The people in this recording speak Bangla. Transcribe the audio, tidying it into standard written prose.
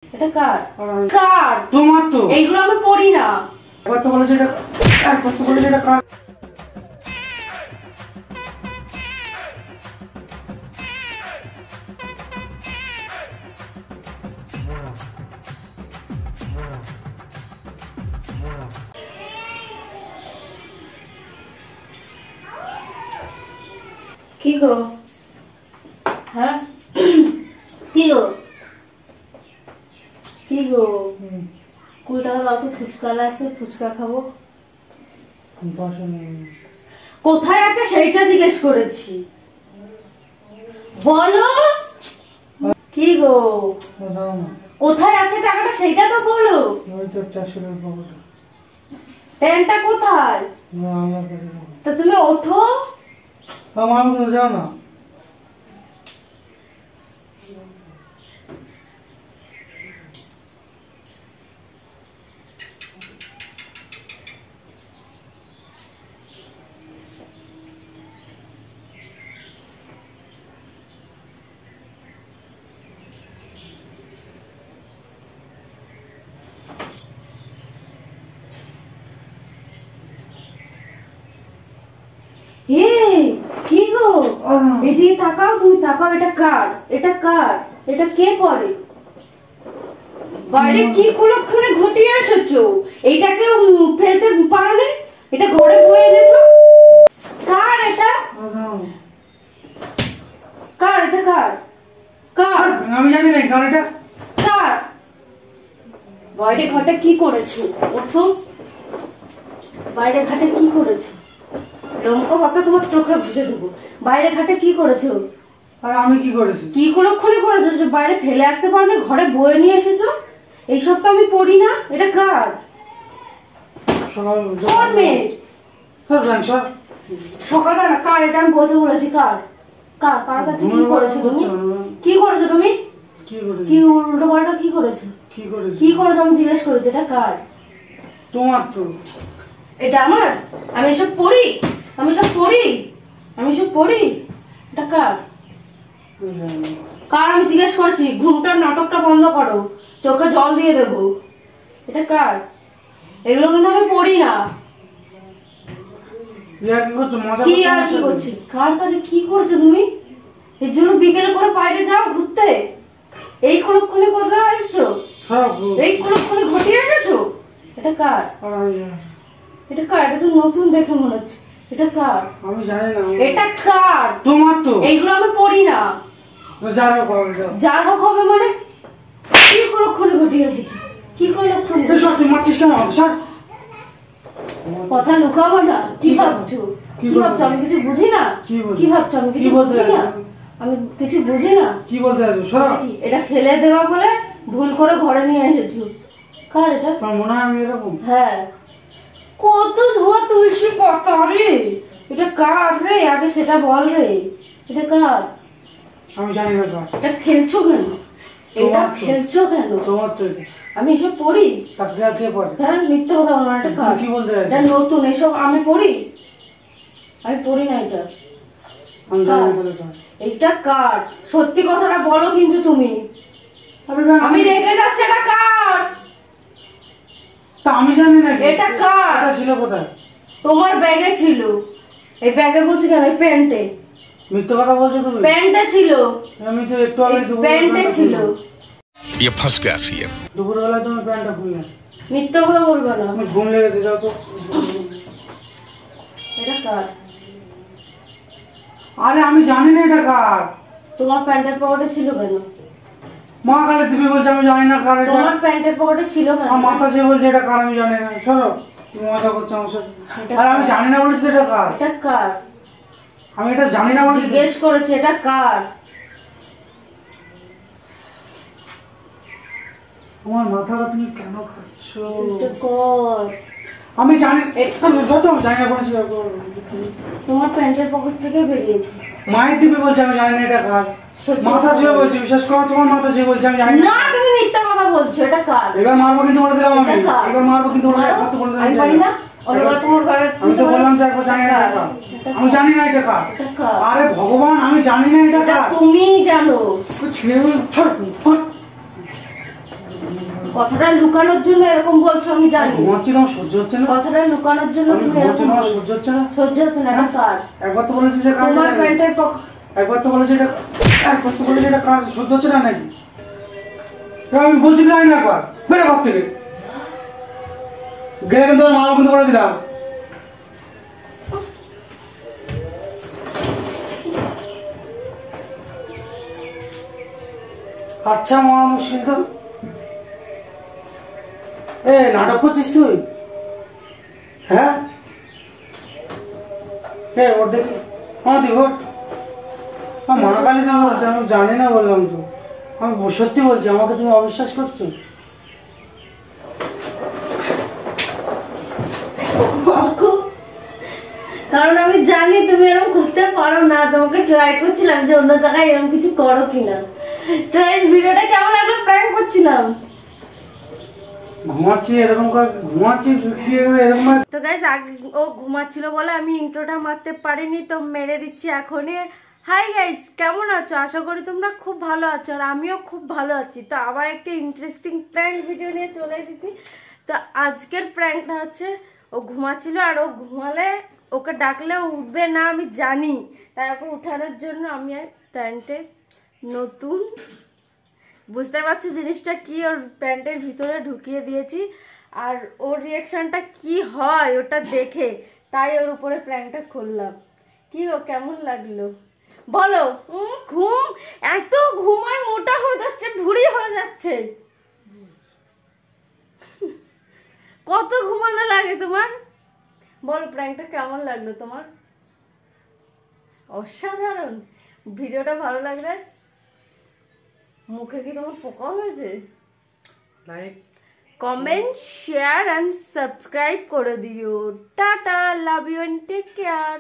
এটা কার? কার? তোমার তো। এইগুলো আমি পড়ি না। একবার তো বলেছে এটা, একবার তো বলেছে এটা কার। কি গো? হ্যাঁ কি গো? কি গো? 20 টাকা দাও তো, ফুচকা লাগছে, ফুচকা খাবো। কোথায় আছে সেইটা জিজ্ঞেস করেছি, বলো। কি গো? কোথায় আছে টাকাটা সেইটা তো বলো। প্যান্টটা কোথায়? তো তুমি ওঠো। যাও না। কি গো? এদিকে তাকাও, তুমি তাকাও। এটা কার? এটা কার? এটা কে পড়ে? বাইরে কি কুলক্ষণে ঘটিয়ে এসেছো? এইটাকে ফেলতে পারোনি? এটা ঘরে বয়ে এনেছো। কার এটা? কার এটা? কার? কার? আমি জানি না কার এটা। কার? বাইরে ঘাটে কি করেছো? ওঠো। বাইরে ঘাটে কি করেছো? লঙ্কা হাতে তোমার চোখে ঘুষে দেবো। বাইরে ঘাটে কি করেছো? আর আমি কি করেছি? কি কুলক্ষণে করেছো? বাইরে ফেলে আসতে পারোনি, ঘরে বয়ে নিয়ে এসেছো। এইসব তো আমি পড়ি না। এটা কার? সকালবেলা কার এটা আমি বলতে বলেছি। কার? কার? কার কাছে কি করেছো তুমি? কি করেছো তুমি? কি উল্টো পাল্টা কি করেছো? কি করেছো আমি জিজ্ঞেস করেছি। এটা কার? তোমার তো। এটা আমার? আমি এসব পড়ি? আমি সব পড়ি? আমি সব পড়ি? এটা কার? কার আমি জিজ্ঞেস করছি। ঘুমটার নাটকটা বন্ধ করো, চোখে জল দিয়ে দেবো। এটা কার? এগুলো কিন্তু আমি পড়ি না। কি আর কি করছি? কার কাছে কি করছো তুমি? এর জন্য বিকেলে করে বাইরে যাও ঘুরতে? এই কুলক্ষণে কোথায় আসছো? এই কুলক্ষণে ঘটিয়ে এসেছো? এটা কার? এটা কার? এটা তো নতুন দেখে মনে হচ্ছে। এটা কার? আমি জানি না। এটা কার? তোমার তো। এইগুলো আমি পড়ি না। যার হোক হবে এটা। যার হোক হবে মানে? কি কুলক্ষণে ঘটিয়ে এসেছো? কি কুলক্ষণে? সব তুই মারছিস কেন? স্যার কথা লুকাবো না। কি ভাবছো? কি ভাবছো আমি কিছু বুঝি না? কি ভাবছো আমি কিছু বুঝি না? আমি কিছু বুঝি না। কি বলতে আছো? সরা। এটা ফেলে দেওয়া বলে ভুল করে ঘরে নিয়ে এসেছো। কার এটা? তোমার মনে হয় আমি এরকম? হ্যাঁ। কত ধোয়া তুলসী পাতা রে। এটা কার রে? আগে সেটা বল রে। এটা কার? আমি জানি না কার। এটা ফেলছো কেন? এটা ফেলছো কেন? তোমার তো। আমি এসব পড়ি? তাকে কে পড়ে? হ্যাঁ, মিথ্যে কথা বলো না। এটা কার? কি বলতে এটা নতুন, এসব আমি পড়ি? আমি পড়ি না এটা। আমি জানি বলে কার। এটা কার? সত্যি কথাটা বলো কিন্তু তুমি। আমি রেগে যাচ্ছে। এটা কার? তা আমি জানি না। এটা কার? এটা ছিল কোথায়? তোমার ব্যাগে ছিল। এই ব্যাগে বলছি কেন? এই প্যান্টে। মিথ্যে কথা বলছো তুমি? প্যান্টে ছিল। আমি তো একটু আগে প্যান্টে ছিল। ये फंस गया सीएम। দুপুরবেলা তুমি প্যান্টটা খুললে। মিথ্যে কথা বলবে না। আমি ঘুম লেগেছে, যাও তো। এটা কার? আরে আমি জানি না এটা কার। তোমার প্যান্টের পকেটে ছিল কেন? মা কালে তুমি বলছো আমি জানি না কার এটা। তোমার প্যান্টের পকেটে ছিল কেন? আমার মাথা সে বলছে এটা কার, আমি জানি না। সরো, তুমি মজা করছো আমার সাথে। আর আমি জানি না বলেছি এটা কার। এটা কার? আমি এটা জানি না বলেছি। জিজ্ঞেস করেছে এটা কার? আমার মাথাটা তুমি কেন খাচ্ছ? এটা কার? আমি জানি, যত আমি জানি না বলেছি। তোমার প্যান্টের পকেট থেকে বেরিয়েছে। মায়ের দিবে বলছে আমি জানি না এটা কার। মাথা ছুঁয়ে বলছি, বিশ্বাস করো, তোমার মাথা ছুঁয়ে বলছি আমি জানি না। তুমি মিথ্যা কথা বলছো। এটা কার? এবার মারবো কিন্তু বলে দিলাম আমি। এবার মারবো কিন্তু বলে দিলাম। আমি পারি না। আমি তো বললাম যে একবার জানি না এটা কার। আমি জানি না এটা কার। আরে ভগবান, আমি জানি না এটা কার। তুমি জানো। কথাটা লুকানোর জন্য এরকম বলছো আমি জানি। ঘুমাচ্ছি না, সহ্য হচ্ছে না। কথাটা লুকানোর জন্য তুমি এরকম বলছো। সহ্য হচ্ছে না। সহ্য হচ্ছে না। এটা কার? একবার তো বলেছি যে কার। তোমার প্যান্টের একবার তো বলেছি এটা, একবার তো বলেছি এটা কার। সহ্য হচ্ছে না নাকি? আমি বলছি যাই না, একবার বেরো ঘর থেকে। গেলে কিন্তু মাল কিন্তু করে দিলাম। আচ্ছা মহা মুশকিল তো। এ নাটক করছিস তুই? হ্যাঁ এ ওর দেখি তুই ওর মা কালী তুমি বলছো, আমি জানি না বললাম তো। আমি সত্যি বলছি, আমাকে তুমি অবিশ্বাস করছো? কারণ আমি জানি তুমি এরকম করতে পারো না। তোমাকে ট্রাই করছিলাম যে অন্য জায়গায় এরকম কিছু করো কিনা। তো এই ভিডিওটা কেমন লাগলো? প্র্যাঙ্ক করছিলাম। ঘুমাচ্ছি এরকম ঘুমাচ্ছি এরকম। তো গাইস ও ঘুমাচ্ছিল বলে আমি ইন্ট্রোটা মারতে পারিনি, তো মেরে দিচ্ছি এখনই। হাই গাইস, কেমন আছো? আশা করি তোমরা খুব ভালো আছো, আর আমিও খুব ভালো আছি। তো আবার একটা ইন্টারেস্টিং প্র্যাঙ্ক ভিডিও নিয়ে চলে এসেছি। তো আজকের প্র্যাঙ্কটা হচ্ছে, ও ঘুমাচ্ছিল আর ও ঘুমালে ওকে ডাকলে উঠবে না আমি জানি, তাই ওকে উঠানোর জন্য আমি প্যান্টে নতুন, বুঝতে পারছো জিনিসটা কি, ওর প্যান্টের ভিতরে ঢুকিয়ে দিয়েছি। আর ওর রিয়াকশনটা কি হয় ওটা দেখে, তাই ওর উপরে প্র্যাঙ্কটা করলাম। কি গো, কেমন লাগলো বলো? ঘুম এত ঘুমায় মোটা হয়ে যাচ্ছে, ভুঁড়ি হয়ে যাচ্ছে। কত ঘুমানো লাগে তোমার? বলো প্র্যাঙ্কটা কেমন লাগলো তোমার? অসাধারণ। ভিডিওটা ভালো লাগলে মুখে কি তোমার পোকা হয়েছে? Like, comment, share and subscribe করে দিও। Tata, love you and take care.